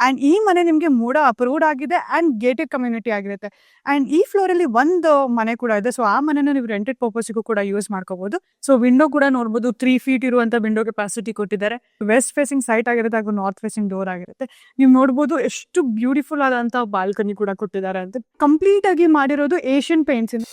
And ಈ ಮನೆ ನಿಮಗೆ ಮೂಡ ಅಪ್ರೂವ್ಡ್ ಆಗಿದೆ ಆ್ಯಂಡ್ ಗೇಟೆಡ್ ಕಮ್ಯುನಿಟಿ ಆಗಿರುತ್ತೆ. ಆ್ಯಂಡ್ ಈ ಫ್ಲೋರಲ್ಲಿ ಒಂದು ಮನೆ ಕೂಡ ಇದೆ. ಸೊ ಆ ಮನೆನ ನೀವು ರೆಂಟೆಡ್ ಪರ್ಪಸ್ಗೂ ಕೂಡ ಯೂಸ್ ಮಾಡ್ಕೋಬಹುದು. ಸೊ ವಿಂಡೋ ಕೂಡ ನೋಡ್ಬೋದು, 3 feet ಇರುವಂತ ವಿಂಡೋ ಕೆಪಾಸಿಟಿ ಕೊಟ್ಟಿದ್ದಾರೆ. ವೆಸ್ಟ್ ಫೇಸಿಂಗ್ ಸೈಟ್ ಆಗಿರುತ್ತೆ ಹಾಗೂ ನಾರ್ತ್ ಫೇಸಿಂಗ್ ಡೋರ್ ಆಗಿರುತ್ತೆ. ನೀವು ನೋಡ್ಬೋದು ಎಷ್ಟು ಬ್ಯೂಟಿಫುಲ್ ಆದಂತ ಬಾಲ್ಕನಿ ಕೂಡ ಕೊಟ್ಟಿದ್ದಾರೆ ಅಂತ. ಕಂಪ್ಲೀಟ್ ಆಗಿ ಮಾಡಿರೋದು ಏಷ್ಯನ್ ಪೇಂಟ್ಸ್ ಇಂದ.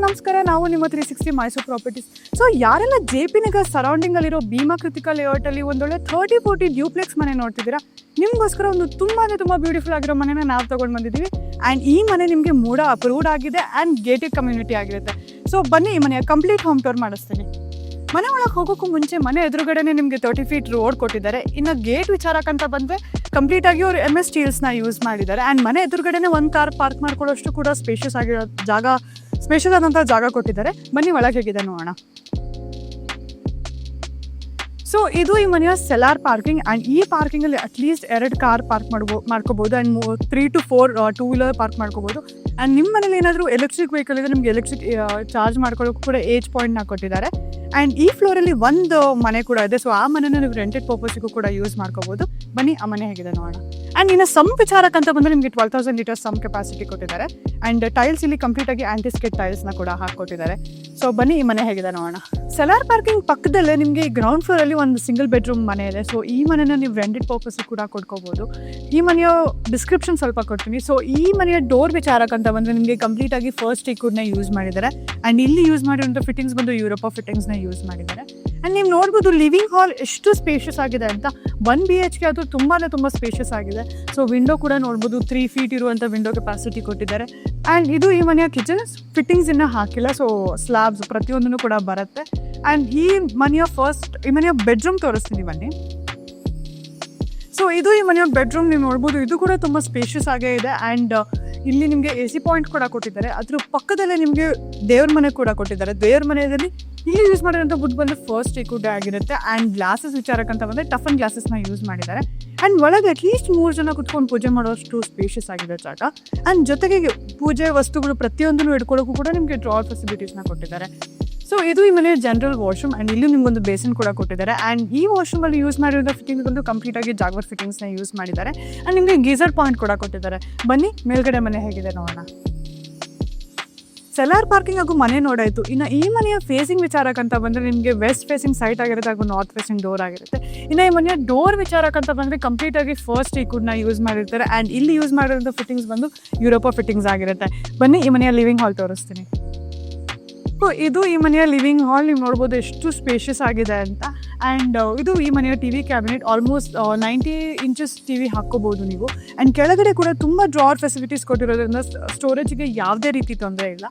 ನಮಸ್ಕಾರ, ನಾವು ನಿಮ್ಮ 360 ಮೈಸೂರು ಪ್ರಾಪರ್ಟೀಸ್. ಸೊ ಯಾರೆಲ್ಲ JP ನಗರ್ ಸರೌಂಡಿಂಗ್ ಅಲ್ಲಿರೋ ಭೀಮಾ ಕೃತಿಕಾ ಲೇಔಟ್ ಅಲ್ಲಿ ಒಂದೊಳ್ಳೆ 30-40 ಡ್ಯೂಪ್ಲೆಕ್ಸ್ ಮನೆ ನೋಡ್ತಿದ್ದೀರಾ, ನಿಮ್ಗೋಸ್ಕರ ಒಂದು ತುಂಬಾ ಬ್ಯೂಟಿಫುಲ್ ಆಗಿರೋ ಮನೆನ ನಾವು ತಗೊಂಡು ಬಂದಿದ್ದೀವಿ. ಆ್ಯಂಡ್ ಈ ಮನೆ ನಿಮಗೆ ಮೂಡ ಅಪ್ರೂವ್ಡ್ ಆಗಿದೆ ಆ್ಯಂಡ್ ಗೇಟೆಡ್ ಕಮ್ಯುನಿಟಿ ಆಗಿರುತ್ತೆ. ಸೊ ಬನ್ನಿ ಈ ಮನೆಯ ಕಂಪ್ಲೀಟ್ ಹೋಮ್ ಟೂರ್ ಮಾಡಿಸ್ತೀನಿ. ಮನೆ ಒಳಗೆ ಹೋಗೋಕ್ಕೂ ಮುಂಚೆ ಮನೆ ಎದುರುಗಡೆನೆ ನಿಮಗೆ 30 feet ರೋಡ್ ಕೊಟ್ಟಿದ್ದಾರೆ. ಇನ್ನು ಗೇಟ್ ವಿಚಾರಕ್ಕಂತ ಬಂದರೆ ಕಂಪ್ಲೀಟ್ ಆಗಿ ಅವರು MS ಸ್ಟೀಲ್ಸ್ನ ಯೂಸ್ ಮಾಡಿದ್ದಾರೆ. ಆ್ಯಂಡ್ ಮನೆ ಎದುರುಗಡೆನೆ ಒಂದು ಕಾರ್ ಪಾರ್ಕ್ ಮಾಡ್ಕೊಳ್ಳೋಷ್ಟು ಕೂಡ ಸ್ಪೇಷಿಯಸ್ ಆಗಿರೋ ಸ್ಪೇಷಿಯಸ್ ಆದಂಥ ಜಾಗ ಕೊಟ್ಟಿದ್ದಾರೆ. ಬನ್ನಿ ಒಳಗೆ ಹೇಗಿದೆ ನೋಡೋಣ. ಸೊ ಇದು ಈ ಮನೆಯ ಸೆಲಾರ್ ಪಾರ್ಕಿಂಗ್. ಆ್ಯಂಡ್ ಈ ಪಾರ್ಕಿಂಗಲ್ಲಿ ಅಟ್ಲೀಸ್ಟ್ 2 ಕಾರ್ ಪಾರ್ಕ್ ಮಾಡ್ಕೋಬೋದು ಆ್ಯಂಡ್ 3 to 4 2 wheeler ಪಾರ್ಕ್ ಮಾಡ್ಕೋಬೋದು. ಆ್ಯಂಡ್ ನಿಮ್ಮ ಮನೇಲಿ ಏನಾದರೂ ಎಲೆಕ್ಟ್ರಿಕ್ ವೆಹಿಕಲ್ ಇದೆ, ನಿಮಗೆ ಎಲೆಕ್ಟ್ರಿಕ್ ಚಾರ್ಜ್ ಮಾಡ್ಕೊಳ್ಳೋಕ್ಕೂ ಕೂಡ ಏಜ್ ಪಾಯಿಂಟ್ನ ಕೊಟ್ಟಿದ್ದಾರೆ. ಆ್ಯಂಡ್ ಈ ಫ್ಲೋರಲ್ಲಿ ಒಂದು ಮನೆ ಕೂಡ ಇದೆ. ಸೊ ಆ ಮನೆನ ನೀವು ರೆಂಟೆಡ್ ಪರ್ಪಸ್ಗೂ ಕೂಡ ಯೂಸ್ ಮಾಡ್ಕೋಬೋದು. ಬನ್ನಿ ಆ ಮನೆ ಹೇಗಿದೆ ನೋಡೋಣ. ಆ್ಯಂಡ್ ಇನ್ನು ಸಂಪ್ ವಿಚಾರಕ್ಕಂತ ಬಂದರೆ ನಿಮಗೆ 12,000 ಲೀಟರ್ ಸಂಪ್ ಕೆಪಾಸಿಟಿ ಕೊಟ್ಟಿದ್ದಾರೆ. ಆ್ಯಂಡ್ ಟೈಲ್ಸ್ ಇಲ್ಲಿ ಕಂಪ್ಲೀಟಾಗಿ ಆಂಟಿಸ್ಕೇಟ್ ಟೈಲ್ಸ್ನ ಕೂಡ ಹಾಕ್ಕೊಟ್ಟಿದ್ದಾರೆ. ಸೊ ಬನ್ನಿ ಈ ಮನೆ ಹೇಗಿದೆ ನೋಡೋಣ. ಸೆಲಾರ್ ಪಾರ್ಕಿಂಗ್ ಪಕ್ಕದಲ್ಲೇ ನಿಮಗೆ ಗ್ರೌಂಡ್ ಫ್ಲೋರಲ್ಲಿ ಒಂದು ಸಿಂಗಲ್ ಬೆಡ್ರೂಮ್ ಮನೆ ಇದೆ. ಸೊ ಈ ಮನೆನ ನೀವು ರೆಂಟೆಡ್ ಪರ್ಪಸ್ ಕೂಡ ಕೊಡ್ಕೋಬೋದು. ಈ ಮನೆಯ ಡಿಸ್ಕ್ರಿಪ್ಷನ್ ಸ್ವಲ್ಪ ಕೊಡ್ತೀನಿ. ಸೊ ಈ ಮನೆಯ ಡೋರ್ ವಿಚಾರಕ್ಕಂತ ಬಂದರೆ ನಿಮಗೆ ಕಂಪ್ಲೀಟಾಗಿ ಫಸ್ಟ್ ಟೀಕ್ವುಡ್ನ ಯೂಸ್ ಮಾಡಿದ್ದಾರೆ. ಆ್ಯಂಡ್ ಇಲ್ಲಿ ಯೂಸ್ ಮಾಡಿರುವಂಥ ಫಿಟ್ಟಿಂಗ್ಸ್ ಬಂದು ಯುರೋಪ ಫಿಟ್ಟಿಂಗ್ಸ್ನ ಯೂಸ್ ಮಾಡಿದ್ದಾರೆ. ಆ್ಯಂಡ್ ನೀವು ನೋಡ್ಬೋದು ಲಿವಿಂಗ್ ಹಾಲ್ ಎಷ್ಟು ಸ್ಪೇಷಿಯಸ್ ಆಗಿದೆ ಅಂತ. 1 BHK ಅದು ತುಂಬ ಸ್ಪೇಷಿಯಸ್ ಆಗಿದೆ. ಸೊ ವಿಂಡೋ ಕೂಡ ನೋಡ್ಬೋದು, 3 feet ಇರುವಂಥ ವಿಂಡೋ ಕೆಪಾಸಿಟಿ ಕೊಟ್ಟಿದ್ದಾರೆ. ಆ್ಯಂಡ್ ಇದು ಈ ಮನೆಯ ಕಿಚನ್ ಫಿಟ್ಟಿಂಗ್ಸ್ ಇನ್ನೂ ಹಾಕಿಲ್ಲ. ಸೊ ಸ್ಲ್ಯಾಬ್ಸ್ ಪ್ರತಿಯೊಂದೂ ಕೂಡ ಬರುತ್ತೆ. ಆ್ಯಂಡ್ ಈ ಮನೆಯ ಬೆಡ್ರೂಮ್ ತೋರಿಸ್ತೀನಿ ಬನ್ನಿ. ಸೊ ಇದು ಈ ಮನೆಯ ಬೆಡ್ರೂಮ್ ನೀವು ನೋಡ್ಬೋದು, ಇದು ಕೂಡ ತುಂಬ ಸ್ಪೇಷಿಯಸ್ ಆಗೇ ಇದೆ. ಆ್ಯಂಡ್ ಇಲ್ಲಿ ನಿಮಗೆ AC ಪಾಯಿಂಟ್ ಕೂಡ ಕೊಟ್ಟಿದ್ದಾರೆ. ಅದ್ರ ಪಕ್ಕದಲ್ಲೇ ನಿಮಗೆ ದೇವ್ರ ಮನೆ ಕೂಡ ಕೊಟ್ಟಿದ್ದಾರೆ. ದೇವ್ರ ಮನೆಯಲ್ಲಿ ಇಲ್ಲಿ ಯೂಸ್ ಮಾಡಿರೋಂಥ ವುಡ್ ಬಂದು ಫಸ್ಟ್ ಟೀಕ್ವುಡ್ ಆಗಿರುತ್ತೆ. ಆ್ಯಂಡ್ ಗ್ಲಾಸಸ್ ವಿಚಾರಕ್ಕಂತ ಬಂದರೆ ಟಫನ್ ಗ್ಲಾಸಸ್ನ ಯೂಸ್ ಮಾಡಿದ್ದಾರೆ. ಆ್ಯಂಡ್ ಒಳಗೆ ಅಟ್ಲೀಸ್ಟ್ 3 ಜನ ಕುತ್ಕೊಂಡು ಪೂಜೆ ಮಾಡೋಷ್ಟು ಸ್ಪೇಷಿಯಸ್ ಆಗಿದೆ ಜಾಗ. ಆ್ಯಂಡ್ ಜೊತೆಗೆ ಪೂಜೆ ವಸ್ತುಗಳು ಪ್ರತಿಯೊಂದನ್ನು ಇಟ್ಕೊಳ್ಳೋಕ್ಕೂ ಕೂಡ ನಿಮಗೆ ಡ್ರಾರ್ ಫೆಸಿಲಿಟೀಸ್ನ ಕೊಟ್ಟಿದ್ದಾರೆ. ಸೊ ಇದು ಈ ಮನೆಯ ಜನರಲ್ ವಾಶ್ರೂಮ್. ಆ್ಯಂಡ್ ಇಲ್ಲಿ ನಿಮ್ಗೊಂದು ಬೇಸಿನ್ ಕೂಡ ಕೊಟ್ಟಿದ್ದಾರೆ. ಆ್ಯಂಡ್ ಈ ವಾಶ್ರೂಮಲ್ಲಿ ಯೂಸ್ ಮಾಡಿರೋ ಫಿಟ್ಟಿಂಗ್ಸ್ ಬಂದು ಕಂಪ್ಲೀಟಾಗಿ ಜಾಗ್ವರ್ ಫಿಟ್ಟಿಂಗ್ಸ್ನ ಯೂಸ್ ಮಾಡಿದ್ದಾರೆ. ಆ್ಯಂಡ್ ನಿಮಗೆ ಗೀಸರ್ ಪಾಯಿಂಟ್ ಕೂಡ ಕೊಟ್ಟಿದ್ದಾರೆ. ಬನ್ನಿ ಮೇಲ್ಗಡೆ ಮನೆ ಹೇಗಿದೆ ನೋಡೋಣ. ಸೆಲಾರ್ ಪಾರ್ಕಿಂಗ್ ಹಾಗೂ ಮನೆ ನೋಡಾಯಿತು. ಇನ್ನು ಈ ಮನೆಯ ಫೇಸಿಂಗ್ ವಿಚಾರಕ್ಕಂತ ಬಂದರೆ ನಿಮಗೆ ವೆಸ್ಟ್ ಫೇಸಿಂಗ್ ಸೈಟ್ ಆಗಿರುತ್ತೆ ಹಾಗೂ ನಾರ್ತ್ ಫೇಸಿಂಗ್ ಡೋರ್ ಆಗಿರುತ್ತೆ. ಇನ್ನು ಈ ಮನೆಯ ಡೋರ್ ವಿಚಾರಕ್ಕಂತ ಬಂದರೆ ಕಂಪ್ಲೀಟಾಗಿ ಫಸ್ಟ್ ಟೀಕ್ವುಡ್ನ ಯೂಸ್ ಮಾಡಿರ್ತಾರೆ. ಆ್ಯಂಡ್ ಇಲ್ಲಿ ಯೂಸ್ ಮಾಡಿರೋಂಥ ಫಿಟ್ಟಿಂಗ್ಸ್ ಬಂದು ಯುರೋಪ ಫಿಟ್ಟಿಂಗ್ಸ್ ಆಗಿರುತ್ತೆ. ಬನ್ನಿ ಈ ಮನೆಯ ಲಿವಿಂಗ್ ಹಾಲ್ ತೋರಿಸ್ತೀನಿ. ಸೊ ಇದು ಈ ಮನೆಯ ಲಿವಿಂಗ್ ಹಾಲ್. ನೀವು ನೋಡ್ಬೋದು ಎಷ್ಟು ಸ್ಪೇಷಿಯಸ್ ಆಗಿದೆ ಅಂತ. ಆ್ಯಂಡ್ ಇದು ಈ ಮನೆಯ TV cabinet. Almost 90 inches TV ಹಾಕ್ಕೋಬೋದು ನೀವು. ಆ್ಯಂಡ್ ಕೆಳಗಡೆ ಕೂಡ ತುಂಬ ಡ್ರಾರ್ ಫೆಸಿಲಿಟೀಸ್ ಕೊಟ್ಟಿರೋದ್ರಿಂದ ಸ್ಟೋರೇಜ್ಗೆ ಯಾವುದೇ ರೀತಿ ತೊಂದರೆ ಇಲ್ಲ.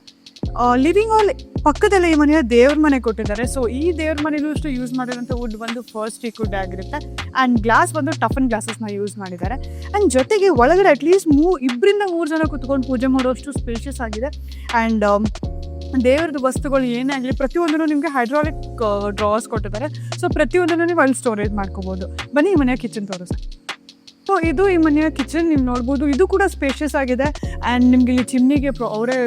ಲಿವಿಂಗ್ ಹಾಲ್ ಪಕ್ಕದಲ್ಲೇ ಈ ಮನೆಯ ದೇವ್ರ ಮನೆ ಕೊಟ್ಟಿದ್ದಾರೆ. ಸೊ ಈ ದೇವ್ರ ಮನೆಯಲ್ಲೂ ಅಷ್ಟು ಯೂಸ್ ಮಾಡಿರೋಂಥ ವುಡ್ ಬಂದು ಫಸ್ಟ್ ಟೀಕ್ವುಡ್ ಆಗಿರುತ್ತೆ. ಆ್ಯಂಡ್ ಗ್ಲಾಸ್ ಬಂದು ಟಫನ್ ಗ್ಲಾಸಸ್ನ ಯೂಸ್ ಮಾಡಿದ್ದಾರೆ. ಆ್ಯಂಡ್ ಜೊತೆಗೆ ಒಳಗಡೆ ಅಟ್ಲೀಸ್ಟ್ 2-3 ಜನ ಕುತ್ಕೊಂಡು ಪೂಜೆ ಮಾಡೋಷ್ಟು ಸ್ಪೇಷಿಯಸ್ ಆಗಿದೆ. ಆ್ಯಂಡ್ ದೇವ್ರದ್ದು ವಸ್ತುಗಳು ಏನೇ ಆಗಲಿ ಪ್ರತಿಯೊಂದನ್ನು ನಿಮಗೆ ಹೈಡ್ರಾಲಿಕ್ ಡ್ರಾಸ್ ಕೊಟ್ಟಿದ್ದಾರೆ. ಸೊ ಪ್ರತಿಯೊಂದನ್ನು ನೀವು ಅಲ್ಲಿ ಸ್ಟೋರೇಜ್ ಮಾಡ್ಕೋಬೋದು. ಬನ್ನಿ ಈ ಮನೆಯ ಕಿಚನ್ ತೋರಿಸಿ. ಸೊ ಇದು ಈ ಮನೆಯ ಕಿಚನ್. ನೀವು ನೋಡ್ಬೋದು, ಇದು ಕೂಡ ಸ್ಪೇಷಿಯಸ್ ಆಗಿದೆ. ಆ್ಯಂಡ್ ನಿಮಗೆ ಇಲ್ಲಿ ಚಿಮ್ನಿಗೆ ಅವರೇ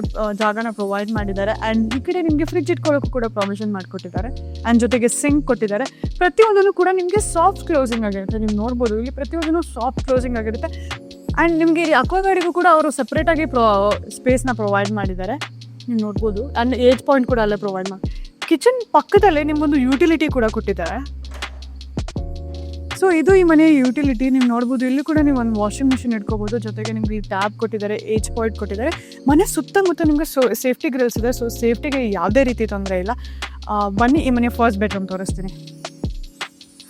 ಜಾಗನ ಪ್ರೊವೈಡ್ ಮಾಡಿದ್ದಾರೆ. ಆ್ಯಂಡ್ ಈ ಕಡೆ ನಿಮಗೆ ಫ್ರಿಡ್ಜ್ ಇಟ್ಕೊಳ್ಳೋಕ್ಕೂ ಕೂಡ ಪರ್ಮಿಷನ್ ಮಾಡಿಕೊಟ್ಟಿದ್ದಾರೆ. ಆ್ಯಂಡ್ ಜೊತೆಗೆ ಸಿಂಕ್ ಕೊಟ್ಟಿದ್ದಾರೆ. ಪ್ರತಿಯೊಂದನ್ನು ಕೂಡ ನಿಮಗೆ ಸಾಫ್ಟ್ ಕ್ಲೋಸಿಂಗ್ ಆಗಿರುತ್ತೆ. ನೀವು ನೋಡ್ಬೋದು ಇಲ್ಲಿ ಪ್ರತಿಯೊಂದನ್ನು ಸಾಫ್ಟ್ ಕ್ಲೋಸಿಂಗ್ ಆಗಿರುತ್ತೆ. ಆ್ಯಂಡ್ ನಿಮಗೆ ಇಲ್ಲಿ ಅಕ್ವಾಗಾರ್ಡಿಗೂ ಕೂಡ ಅವರು ಸಪ್ರೇಟಾಗಿ ಸ್ಪೇಸ್ನ ಪ್ರೊವೈಡ್ ಮಾಡಿದ್ದಾರೆ. ನೀವು ನೋಡ್ಬೋದು. ಆ್ಯಂಡ್ ಏಜ್ ಪಾಯಿಂಟ್ ಕೂಡ ಅಲ್ಲೇ ಪ್ರೊವೈಡ್ ಮಾಡಿ. ಕಿಚನ್ ಪಕ್ಕದಲ್ಲೇ ನಿಮ್ಮೊಂದು ಯುಟಿಲಿಟಿ ಕೂಡ ಕೊಟ್ಟಿದ್ದಾರೆ. ಸೊ ಇದು ಈ ಮನೆಯ ಯುಟಿಲಿಟಿ. ನೀವು ನೋಡ್ಬೋದು, ಇಲ್ಲಿ ಕೂಡ ನೀವು ಒಂದು ವಾಷಿಂಗ್ ಮಿಷಿನ್ ಇಟ್ಕೋಬೋದು. ಜೊತೆಗೆ ನಿಮಗೆ ಟ್ಯಾಬ್ ಕೊಟ್ಟಿದ್ದಾರೆ, ಏಜ್ ಪಾಯಿಂಟ್ ಕೊಟ್ಟಿದ್ದಾರೆ. ಮನೆ ಸುತ್ತಮುತ್ತ ನಿಮಗೆ ಸೇಫ್ಟಿ ಗ್ರಿಲ್ಸ್ ಇದೆ. ಸೊ ಸೇಫ್ಟಿಗೆ ಯಾವುದೇ ರೀತಿ ತೊಂದರೆ ಇಲ್ಲ. ಬನ್ನಿ ಈ ಮನೆಯ ಫಸ್ಟ್ ಬೆಡ್ರೂಮ್ ತೋರಿಸ್ತೀನಿ.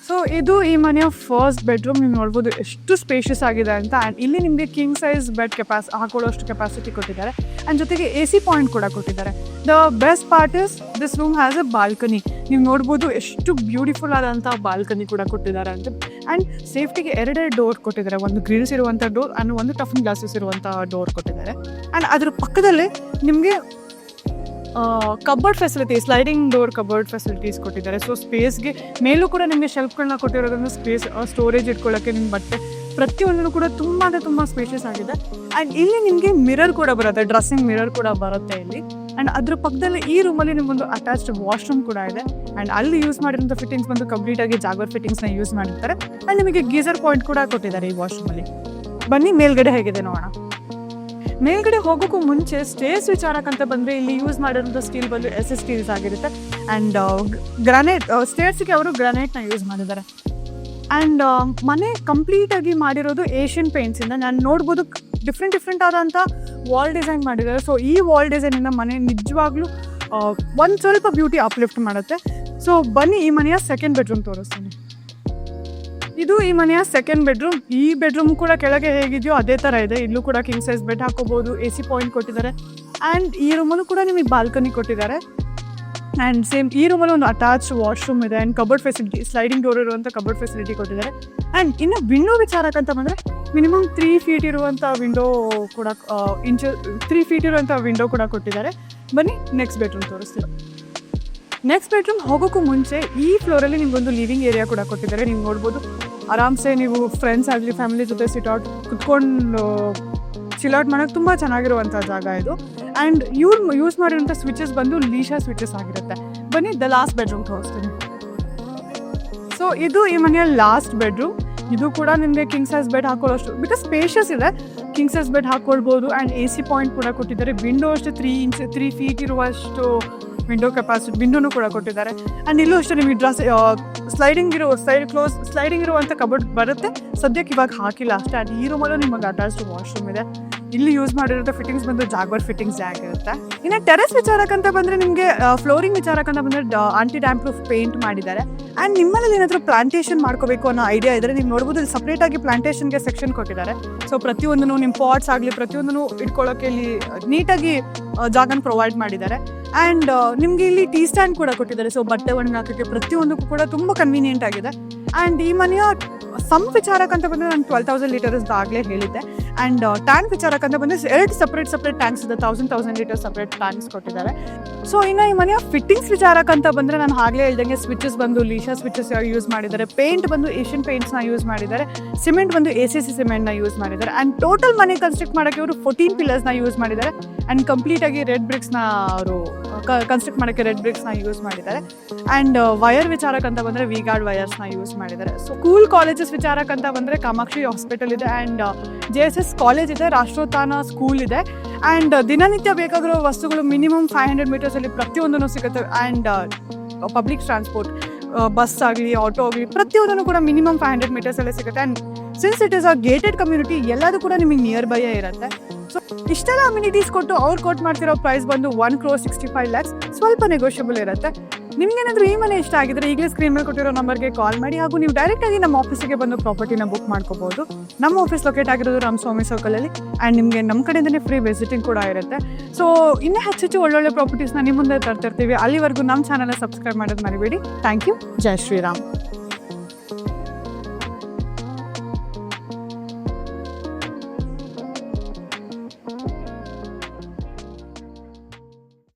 ಸೊ ಇದು ಈ ಮನೆಯ ಫಸ್ಟ್ ಬೆಡ್ರೂಮ್. ನೀವು ನೋಡ್ಬೋದು ಎಷ್ಟು ಸ್ಪೇಷಿಯಸ್ ಆಗಿದೆ ಅಂತ. ಆ್ಯಂಡ್ ಇಲ್ಲಿ ನಿಮಗೆ ಕಿಂಗ್ ಸೈಜ್ ಬೆಡ್ ಹಾಕೊಳ್ಳೋಷ್ಟು ಕೆಪಾಸಿಟಿ ಕೊಟ್ಟಿದ್ದಾರೆ. ಆ್ಯಂಡ್ ಜೊತೆಗೆ AC ಪಾಯಿಂಟ್ ಕೂಡ ಕೊಟ್ಟಿದ್ದಾರೆ. The best part is this room has a balcony. ನೀವು ನೋಡ್ಬೋದು ಎಷ್ಟು ಬ್ಯೂಟಿಫುಲ್ ಆದಂಥ ಬಾಲ್ಕನಿ ಕೂಡ ಕೊಟ್ಟಿದ್ದಾರೆ ಅಂತ. ಆ್ಯಂಡ್ ಸೇಫ್ಟಿಗೆ 2 ಡೋರ್ ಕೊಟ್ಟಿದ್ದಾರೆ. ಒಂದು ಗ್ರಿಲ್ಸ್ ಇರುವಂಥ ಡೋರ್ ಆ್ಯಂಡ್ ಒಂದು ಟಫನ್ ಗ್ಲಾಸಸ್ ಇರುವಂಥ ಡೋರ್ ಕೊಟ್ಟಿದ್ದಾರೆ. ಆ್ಯಂಡ್ ಅದ್ರ ಪಕ್ಕದಲ್ಲೇ ನಿಮಗೆ cupboard facility, sliding door cupboard facilities ಕೊಟ್ಟಿದ್ದಾರೆ. ಸೊ ಸ್ಪೇಸ್ಗೆ ಮೇಲೂ ಕೂಡ ನಿಮಗೆ ಶೆಲ್ಫ್ಗಳನ್ನ ಕೊಟ್ಟಿರೋದ್ರಿಂದ ಸ್ಟೋರೇಜ್ ಇಟ್ಕೊಳ್ಳೋಕ್ಕೆ ನಿಮ್ಮ ಬಟ್ಟೆ ಪ್ರತಿಯೊಂದೂ ಕೂಡ ತುಂಬ ಅಂದರೆ ತುಂಬ ಸ್ಪೇಷಿಯಸ್ ಆಗಿದೆ. ಆ್ಯಂಡ್ ಇಲ್ಲಿ ನಿಮಗೆ ಮಿರರ್ ಕೂಡ ಬರುತ್ತೆ, ಡ್ರೆಸ್ಸಿಂಗ್ ಮಿರರ್ ಕೂಡ ಬರುತ್ತೆ ಇಲ್ಲಿ. ಆ್ಯಂಡ್ ಅದ್ರ ಪಕ್ಕದಲ್ಲಿ ಈ ರೂಮಲ್ಲಿ ನಿಮಗೊಂದು ಅಟ್ಯಾಚ್ಡ್ ವಾಶ್ರೂಮ್ ಕೂಡ ಇದೆ. ಆ್ಯಂಡ್ ಅಲ್ಲಿ ಯೂಸ್ ಮಾಡಿರೋಂಥ ಫಿಟ್ಟಿಂಗ್ಸ್ ಬಂದು ಕಂಪ್ಲೀಟಾಗಿ ಜಾಗ್ವರ್ ಫಿಟ್ಟಿಂಗ್ಸ್ನ ಯೂಸ್ ಮಾಡಿರ್ತಾರೆ. ಆ್ಯಂಡ್ ನಿಮಗೆ ಗೀಸರ್ ಪಾಯಿಂಟ್ ಕೂಡ ಕೊಟ್ಟಿದ್ದಾರೆ ಈ ವಾಶ್ರೂಮಲ್ಲಿ. ಬನ್ನಿ ಮೇಲ್ಗಡೆ ಹೇಗಿದೆ ನೋಡೋಣ. ಮೇಲ್ಗಡೆ ಹೋಗೋಕ್ಕೂ ಮುಂಚೆ ಸ್ಟೇರ್ಸ್ ವಿಚಾರಕ್ಕಂತ ಬಂದರೆ ಇಲ್ಲಿ ಯೂಸ್ ಮಾಡಿರೋಂಥ ಸ್ಟೀಲ್ ಬಂದು SS ಸ್ಟೀಲ್ಸ್ ಆಗಿರುತ್ತೆ. ಆ್ಯಂಡ್ ಗ್ರಾನೈಟ್ ಸ್ಟೇರ್ಸ್ಗೆ ಅವರು ಗ್ರಾನೈಟ್ನ ಯೂಸ್ ಮಾಡಿದ್ದಾರೆ. ಆ್ಯಂಡ್ ಮನೆ ಕಂಪ್ಲೀಟಾಗಿ ಮಾಡಿರೋದು ಏಷ್ಯನ್ ಪೇಂಟ್ಸಿಂದ. ನಾನು ನೋಡ್ಬೋದು ಡಿಫ್ರೆಂಟ್ ಆದಂಥ ವಾಲ್ ಡಿಸೈನ್ ಮಾಡಿದ್ದಾರೆ. ಸೊ ಈ ವಾಲ್ ಡಿಸೈನಿಂದ ಮನೆ ನಿಜವಾಗ್ಲೂ ಒಂದು ಸ್ವಲ್ಪ ಬ್ಯೂಟಿ ಅಪ್ಲಿಫ್ಟ್ ಮಾಡುತ್ತೆ. ಸೊ ಬನ್ನಿ ಈ ಮನೆಯ ಸೆಕೆಂಡ್ ಬೆಡ್ರೂಮ್ ತೋರಿಸ್ತೀನಿ. ಇದು ಈ ಮನೆಯ ಸೆಕೆಂಡ್ ಬೆಡ್ರೂಮ್. ಈ ಬೆಡ್ರೂಮ್ ಕೂಡ ಕೆಳಗೆ ಹೇಗಿದೆಯೋ ಅದೇ ಥರ ಇದೆ. ಇಲ್ಲೂ ಕೂಡ ಕಿಂಗ್ ಸೈಜ್ ಬೆಡ್ ಹಾಕೋಬೋದು, AC ಪಾಯಿಂಟ್ ಕೊಟ್ಟಿದ್ದಾರೆ. ಆ್ಯಂಡ್ ಈ ರೂಮಲ್ಲೂ ಕೂಡ ನಿಮಗೆ ಬಾಲ್ಕನಿ ಕೊಟ್ಟಿದ್ದಾರೆ. ಆ್ಯಂಡ್ ಸೇಮ್ ಈ ರೂಮಲ್ಲಿ ಒಂದು ಅಟ್ಯಾಚ್ ವಾಶ್ರೂಮ್ ಇದೆ. And cupboard facility, sliding door ಇರುವಂಥ ಕಬೋರ್ಡ್ ಫೆಸಿಲಿಟಿ ಕೊಟ್ಟಿದ್ದಾರೆ. ಆ್ಯಂಡ್ ಇನ್ನು ವಿಂಡೋ ವಿಚಾರಕ್ಕಂತ ಬಂದರೆ ಮಿನಿಮಮ್ 3 ಫೀಟ್ ಇರುವಂಥ ವಿಂಡೋ ಕೂಡ 3 ಫೀಟ್ ಇರುವಂಥ ವಿಂಡೋ ಕೂಡ ಕೊಟ್ಟಿದ್ದಾರೆ. ಬನ್ನಿ ನೆಕ್ಸ್ಟ್ ಬೆಡ್ರೂಮ್ ತೋರಿಸ್ತೀವಿ. ನೆಕ್ಸ್ಟ್ ಬೆಡ್ರೂಮ್ ಹೋಗೋಕ್ಕೂ ಮುಂಚೆ ಈ ಫ್ಲೋರಲ್ಲಿ ನಿಮಗೊಂದು ಲಿವಿಂಗ್ ಏರಿಯಾ ಕೂಡ ಕೊಟ್ಟಿದ್ದಾರೆ. ನೀವು ನೋಡ್ಬೋದು ಆರಾಮ್ಸೆ ನೀವು ಫ್ರೆಂಡ್ಸ್ ಆಗಲಿ ಫ್ಯಾಮಿಲಿ ಜೊತೆ ಕುತ್ಕೊಂಡು ಚಿಲ್ಔಟ್ ಮಾಡೋಕ್ಕೆ ತುಂಬ ಚೆನ್ನಾಗಿರುವಂಥ ಜಾಗ ಇದು. ಆ್ಯಂಡ್ ಇವ್ರು ಯೂಸ್ ಮಾಡಿರೋಂಥ ಸ್ವಿಚಸ್ ಬಂದು ಲೀಶಾ ಸ್ವಿಚಸ್ ಆಗಿರುತ್ತೆ. ಬನ್ನಿ ದ ಲಾಸ್ಟ್ ಬೆಡ್ರೂಮ್ ತೋರಿಸ್ತೀನಿ. ಸೊ ಇದು ಈ ಮನೆಯ ಲಾಸ್ಟ್ ಬೆಡ್ರೂಮ್. ಇದು ಕೂಡ ನಿಮಗೆ ಕಿಂಗ್ ಸೈಜ್ ಬೆಡ್ ಹಾಕೊಳ್ಳೋಷ್ಟು ಬಿಕಾಸ್ ಸ್ಪೇಷಿಯಸ್ ಇದೆ. ಕಿಂಗ್ ಸೈಜ್ ಬೆಡ್ ಹಾಕ್ಕೊಳ್ಬೋದು. ಆ್ಯಂಡ್ AC ಪಾಯಿಂಟ್ ಕೂಡ ಕೊಟ್ಟಿದ್ದಾರೆ. ವಿಂಡೋ ಅಷ್ಟು 3 ಫೀಟ್ ಇರುವಷ್ಟು ವಿಂಡೋ ಕೆಪಾಸಿಟಿ ವಿಂಡೋನು ಕೂಡ ಕೊಟ್ಟಿದ್ದಾರೆ. ಆ್ಯಂಡ್ ಇಲ್ಲೂ ಅಷ್ಟೇ ನಿಮಗೆ ಸ್ಲೈಡಿಂಗ್ ಇರುವಂಥ ಕಬೋರ್ಡ್ ಬರುತ್ತೆ. ಸದ್ಯಕ್ಕೆ ಇವಾಗ ಹಾಕಿಲ್ಲ ಅಷ್ಟೇ. ಆ್ಯಂಡ್ ಈ ರೂಮಲ್ಲೂ ನಿಮಗೆ ಅಟ್ಯಾಚ್ಡ್ ವಾಶ್ರೂಮ್ ಇದೆ. ಇಲ್ಲಿ ಯೂಸ್ ಮಾಡಿರೋದು ಫಿಟ್ಟಿಂಗ್ಸ್ ಬಂದು ಜಾಗ್ವರ್ ಫಿಟ್ಟಿಂಗ್ಸ್ ಆಗಿರುತ್ತೆ. ಇನ್ನು ಟೆರೆಸ್ ವಿಚಾರಕ್ಕಂತ ಬಂದರೆ ನಿಮಗೆ ಫ್ಲೋರಿಂಗ್ ವಿಚಾರಕ್ಕಂತ ಬಂದರೆ ಆಂಟಿ ಡ್ಯಾಮ್ ಪ್ರೂಫ್ ಪೇಂಟ್ ಮಾಡಿದ್ದಾರೆ. ಆ್ಯಂಡ್ ನಿಮ್ಮಲ್ಲಿ ಏನಾದರೂ ಪ್ಲಾಂಟೇಷನ್ ಮಾಡ್ಕೋಬೇಕು ಅನ್ನೋ ಐಡಿಯಾ ಇದ್ದರೆ ನೀವು ನೋಡ್ಬೋದು ಇಲ್ಲಿ ಸಪ್ರೇಟಾಗಿ ಪ್ಲಾಂಟೇಷನ್ಗೆ ಸೆಕ್ಷನ್ ಕೊಟ್ಟಿದ್ದಾರೆ. ಸೊ ಪ್ರತಿಯೊಂದೂ ನಿಮ್ಮ ಪಾಟ್ಸ್ ಆಗಲಿ ಪ್ರತಿಯೊಂದೂ ಇಟ್ಕೊಳ್ಳೋಕ್ಕೆ ಇಲ್ಲಿ ನೀಟಾಗಿ ಜಾಗನ ಪ್ರೊವೈಡ್ ಮಾಡಿದ್ದಾರೆ. ಆ್ಯಂಡ್ ನಿಮಗೆ ಇಲ್ಲಿ ಟೀ ಸ್ಟ್ಯಾಂಡ್ ಕೂಡ ಕೊಟ್ಟಿದ್ದಾರೆ. ಸೊ ಬಟ್ಟೆ ಒಣಗಿ ಹಾಕೋಕ್ಕೆ ಪ್ರತಿಯೊಂದಕ್ಕೂ ಕೂಡ ತುಂಬ ಕನ್ವೀನಿಯೆಂಟ್ ಆಗಿದೆ. ಆ್ಯಂಡ್ ಈ ಮನೆಯ ವಿಚಾರಕ್ಕಂತ ಬಂದರೆ ನಾನು 12,000 ಲೀಟರ್ಸ್ ಆಗಲೇ ಹೇಳಿದ್ದೆ. ಆ್ಯಂಡ್ ಟ್ಯಾಂಕ್ ವಿಚಾರಕ್ಕಂತ ಬಂದರೆ 2 ಸಪ್ರೇಟ್ ಟ್ಯಾಂಕ್ಸ್ ಇದೆ. 1,000 ಲೀಟರ್ ಸಪ್ರೇಟ್ ಟ್ಯಾಂಕ್ಸ್ ಕೊಟ್ಟಿದ್ದಾರೆ. ಸೊ ಇನ್ನು ಈ ಮನೆಯ ಫಿಟ್ಟಿಂಗ್ಸ್ ವಿಚಾರಕ್ಕಂತ ಬಂದರೆ ನಾನು ಆಗಲೇ ಹೇಳ್ದಂಗೆ ಸ್ವಿಚಸ್ ಬಂದು ಲೀಶಾ ಸ್ವಿಚಸ್ ಯೂಸ್ ಮಾಡಿದ್ದಾರೆ. ಪೇಂಟ್ ಬಂದು ಏಷ್ಯನ್ ಪೇಂಟ್ಸ್ನ ಯೂಸ್ ಮಾಡಿದ್ದಾರೆ. ಸಿಮೆಂಟ್ ಬಂದು ACC ಸಿಮೆಂಟ್ನ ಯೂಸ್ ಮಾಡಿದ್ದಾರೆ. ಆ್ಯಂಡ್ ಟೋಟಲ್ ಮನೆ ಕನ್ಸ್ಟ್ರಕ್ಟ್ ಮಾಡೋಕ್ಕೆ ಅವರು 14 ಪಿಲ್ಲರ್ಸ್ನ ಯೂಸ್ ಮಾಡಿದ್ದಾರೆ. ಆ್ಯಂಡ್ ಕಂಪ್ಲೀಟಾಗಿ ರೆಡ್ ಬ್ರಿಕ್ಸ್ನ ಅವರು ಕನ್ಸ್ಟ್ರಕ್ಟ್ ಮಾಡೋಕ್ಕೆ ರೆಡ್ ಬ್ರಿಕ್ಸ್ನ ಯೂಸ್ ಮಾಡಿದ್ದಾರೆ. ಆ್ಯಂಡ್ ವಯರ್ ವಿಚಾರಕ್ಕಂತ ಬಂದರೆ V-Guard ವಯರ್ಸ್ನ ಯೂಸ್ ಮಾಡಿದ್ದಾರೆ. ಸೊ ಸ್ಕೂಲ್ ಕಾಲೇಜಸ್ ವಿಚಾರಕ್ಕಂತ ಬಂದರೆ ಕಾಮಾಕ್ಷಿ ಹಾಸ್ಪಿಟಲ್ ಇದೆ. ಆ್ಯಂಡ್ JSS ಕಾಲೇಜ್ ಇದೆ. ರಾಷ್ಟ್ರೋತ್ಥಾನ ಸ್ಕೂಲ್ ಇದೆ. ಆ್ಯಂಡ್ ದಿನನಿತ್ಯ ಬೇಕಾಗಿರೋ ವಸ್ತುಗಳು ಮಿನಿಮಮ್ 500 ಮೀಟರ್ಸಲ್ಲಿ ಪ್ರತಿಯೊಂದೂ ಸಿಗುತ್ತೆ. ಆ್ಯಂಡ್ ಪಬ್ಲಿಕ್ ಟ್ರಾನ್ಸ್ಪೋರ್ಟ್ ಬಸ್ ಆಗಲಿ ಆಟೋ ಆಗಲಿ ಪ್ರತಿಯೊಂದೂ ಕೂಡ ಮಿನಿಮಮ್ 500 ಮೀಟರ್ಸಲ್ಲೇ ಸಿಗುತ್ತೆ. And since it is a gated community ಎಲ್ಲದೂ ಕೂಡ ನಿಮಗೆ ನಿಯರ್ ಬೈಯೇ ಇರುತ್ತೆ. ಸೊ ಇಷ್ಟೆಲ್ಲ ಅಮ್ಯುನಿಟೀಸ್ ಕೊಟ್ಟು ಅವ್ರು ಕೊಟ್ಟು ಮಾಡ್ತಿರೋ ಪ್ರೈಸ್ ಬಂದು 1,65 lakhs. ಸ್ವಲ್ಪ ನೆಗೋಷಿಯಬಲ್ ಇರುತ್ತೆ. ನಿಮ್ಗೇನಾದರೂ ಈ ಮನೆ ಇಷ್ಟ ಆಗಿದ್ರೆ ಈಗಲೇ ಸ್ಕ್ರೀನ್ ಮೇಲೆ ಕೊಟ್ಟಿರೋ ನಂಬರ್ಗೆ ಕಾಲ್ ಮಾಡಿ. ಹಾಗೂ ನೀವು ಡೈರೆಕ್ಟಾಗಿ ನಮ್ಮ ಆಫೀಸಿಗೆ ಬಂದು ಪ್ರಾಪರ್ಟಿನ ಬುಕ್ ಮಾಡ್ಕೋಬೋದು. ನಮ್ಮ ಆಫೀಸ್ ಲೊಕೇಟ್ ಆಗಿರೋದು ರಾಮಸ್ವಾಮಿ ಸರ್ಕಲಲ್ಲಿ. ಆ್ಯಂಡ್ ನಿಮಗೆ ನಮ್ಮ ಕಡೆಯಿಂದನೇ ಫ್ರೀ ವಿಸಿಟಿಂಗ್ ಕೂಡ ಇರುತ್ತೆ. ಸೊ ಇನ್ನೂ ಹೆಚ್ಚು ಒಳ್ಳೊಳ್ಳೆ ಪ್ರಾಪರ್ಟೀಸ್ನ ನಿಮ್ಮ ಮುಂದೆ ತರ್ತಿರ್ತೀವಿ. ಅಲ್ಲಿವರೆಗೂ ನಮ್ಮ ಚಾನಲ್ನ ಸಬ್ಸ್ಕ್ರೈಬ್ ಮಾಡೋದು ಮರಿಬೇಡಿ. Thank you. ಜೈ ಶ್ರೀರಾಮ್.